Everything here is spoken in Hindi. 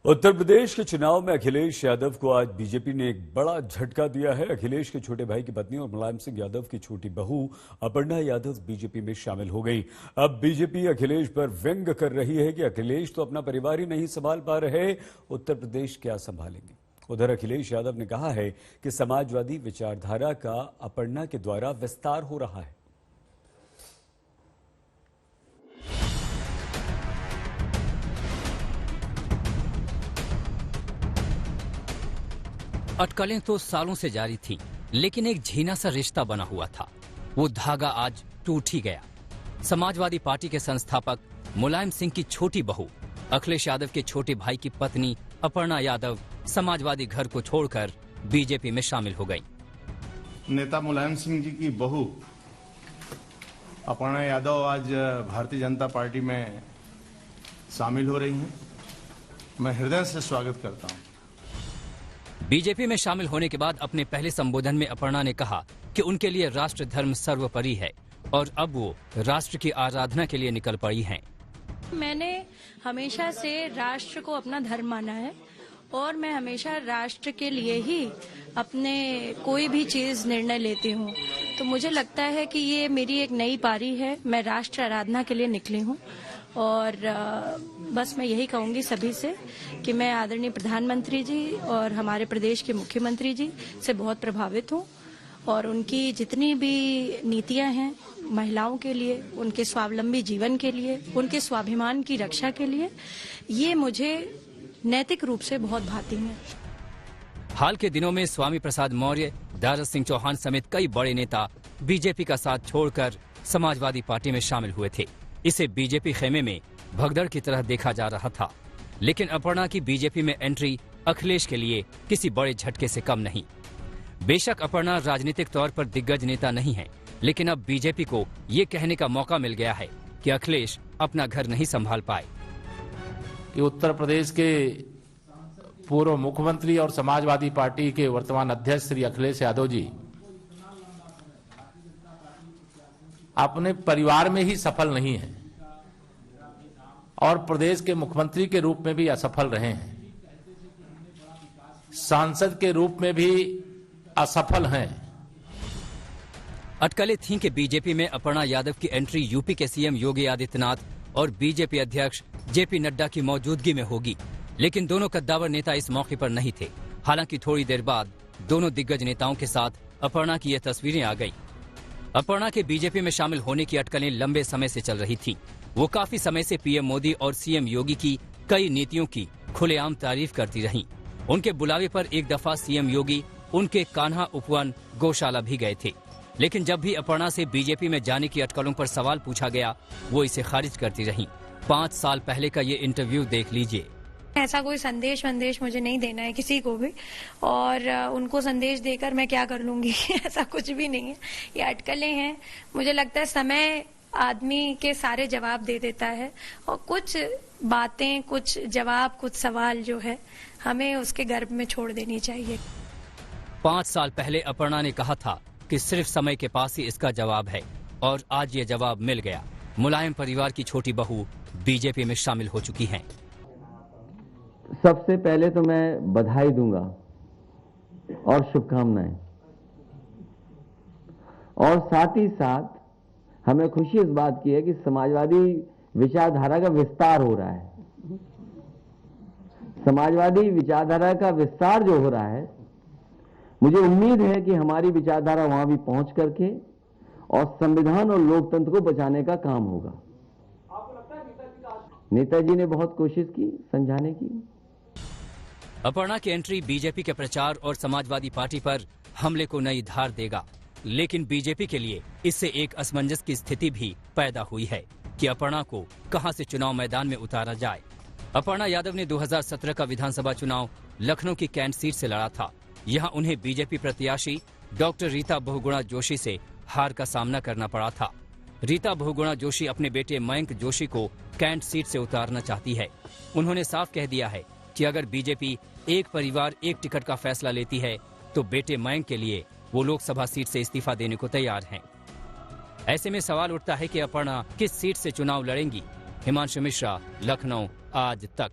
उत्तर प्रदेश के चुनाव में अखिलेश यादव को आज बीजेपी ने एक बड़ा झटका दिया है। अखिलेश के छोटे भाई की पत्नी और मुलायम सिंह यादव की छोटी बहू अपर्णा यादव बीजेपी में शामिल हो गई। अब बीजेपी अखिलेश पर व्यंग कर रही है कि अखिलेश तो अपना परिवार ही नहीं संभाल पा रहे, उत्तर प्रदेश क्या संभालेंगे। उधर अखिलेश यादव ने कहा है कि समाजवादी विचारधारा का अपर्णा के द्वारा विस्तार हो रहा है। अटकलें तो सालों से जारी थीं, लेकिन एक झीना सा रिश्ता बना हुआ था। वो धागा आज टूट ही गया। समाजवादी पार्टी के संस्थापक मुलायम सिंह की छोटी बहू, अखिलेश यादव के छोटे भाई की पत्नी अपर्णा यादव समाजवादी घर को छोड़कर बीजेपी में शामिल हो गई। नेता मुलायम सिंह जी की बहू अपर्णा यादव आज भारतीय जनता पार्टी में शामिल हो रही हैं। मैं हृदय से स्वागत करता हूं। बीजेपी में शामिल होने के बाद अपने पहले संबोधन में अपर्णा ने कहा कि उनके लिए राष्ट्र धर्म सर्वोपरि है और अब वो राष्ट्र की आराधना के लिए निकल पड़ी हैं। मैंने हमेशा से राष्ट्र को अपना धर्म माना है और मैं हमेशा राष्ट्र के लिए ही अपने कोई भी चीज निर्णय लेती हूँ। तो मुझे लगता है कि ये मेरी एक नई पारी है। मैं राष्ट्र आराधना के लिए निकली हूँ और बस मैं यही कहूंगी सभी से कि मैं आदरणीय प्रधानमंत्री जी और हमारे प्रदेश के मुख्यमंत्री जी से बहुत प्रभावित हूँ और उनकी जितनी भी नीतियां हैं महिलाओं के लिए, उनके स्वावलंबी जीवन के लिए, उनके स्वाभिमान की रक्षा के लिए, ये मुझे नैतिक रूप से बहुत भाती हैं। हाल के दिनों में स्वामी प्रसाद मौर्य, दारा सिंह चौहान समेत कई बड़े नेता बीजेपी का साथ छोड़कर समाजवादी पार्टी में शामिल हुए थे। इसे बीजेपी खेमे में भगदड़ की तरह देखा जा रहा था, लेकिन अपर्णा की बीजेपी में एंट्री अखिलेश के लिए किसी बड़े झटके से कम नहीं। बेशक अपर्णा राजनीतिक तौर पर दिग्गज नेता नहीं है, लेकिन अब बीजेपी को ये कहने का मौका मिल गया है कि अखिलेश अपना घर नहीं संभाल पाए। कि उत्तर प्रदेश के पूर्व मुख्यमंत्री और समाजवादी पार्टी के वर्तमान अध्यक्ष श्री अखिलेश यादव जी अपने परिवार में ही सफल नहीं है और प्रदेश के मुख्यमंत्री के रूप में भी असफल रहे हैं, सांसद के रूप में भी असफल हैं। अटकलें थीं कि बीजेपी में अपर्णा यादव की एंट्री यूपी के सीएम योगी आदित्यनाथ और बीजेपी अध्यक्ष जेपी नड्डा की मौजूदगी में होगी, लेकिन दोनों कद्दावर नेता इस मौके पर नहीं थे। हालांकि थोड़ी देर बाद दोनों दिग्गज नेताओं के साथ अपर्णा की ये तस्वीरें आ गईं। अपर्णा के बीजेपी में शामिल होने की अटकलें लंबे समय से चल रही थी। वो काफी समय से पीएम मोदी और सीएम योगी की कई नीतियों की खुलेआम तारीफ करती रहीं। उनके बुलावे पर एक दफा सीएम योगी उनके कान्हा उपवन गौशाला भी गए थे, लेकिन जब भी अपर्णा से बीजेपी में जाने की अटकलों पर सवाल पूछा गया, वो इसे खारिज करती रहीं। 5 साल पहले का ये इंटरव्यू देख लीजिए। ऐसा कोई संदेश मुझे नहीं देना है किसी को भी, और उनको संदेश देकर मैं क्या कर लूंगी ऐसा कुछ भी नहीं है। ये अटकलें हैं। मुझे लगता है समय आदमी के सारे जवाब दे देता है और कुछ बातें, कुछ जवाब, कुछ सवाल जो है हमें उसके गर्भ में छोड़ देनी चाहिए। 5 साल पहले अपर्णा ने कहा था कि सिर्फ समय के पास ही इसका जवाब है, और आज ये जवाब मिल गया। मुलायम परिवार की छोटी बहू बीजेपी में शामिल हो चुकी हैं। सबसे पहले तो मैं बधाई दूंगा और शुभकामनाएं, और साथ ही साथ हमें खुशी इस बात की है कि समाजवादी विचारधारा का विस्तार हो रहा है। समाजवादी विचारधारा का विस्तार जो हो रहा है, मुझे उम्मीद है कि हमारी विचारधारा वहां भी पहुंच करके और संविधान और लोकतंत्र को बचाने का काम होगा। नेताजी ने बहुत कोशिश की समझाने की। अपर्णा की एंट्री बीजेपी के प्रचार और समाजवादी पार्टी पर हमले को नई धार देगा, लेकिन बीजेपी के लिए इससे एक असमंजस की स्थिति भी पैदा हुई है कि अपर्णा को कहां से चुनाव मैदान में उतारा जाए। अपर्णा यादव ने 2017 का विधानसभा चुनाव लखनऊ की कैंट सीट से लड़ा था। यहां उन्हें बीजेपी प्रत्याशी डॉक्टर रीता बहुगुणा जोशी से हार का सामना करना पड़ा था। रीता बहुगुणा जोशी अपने बेटे मयंक जोशी को कैंट सीट से उतारना चाहती है। उन्होंने साफ कह दिया है कि अगर बीजेपी एक परिवार एक टिकट का फैसला लेती है तो बेटे मयंक के लिए वो लोकसभा सीट से इस्तीफा देने को तैयार हैं। ऐसे में सवाल उठता है कि अपर्णा किस सीट से चुनाव लड़ेंगी। हिमांशु मिश्रा, लखनऊ, आज तक।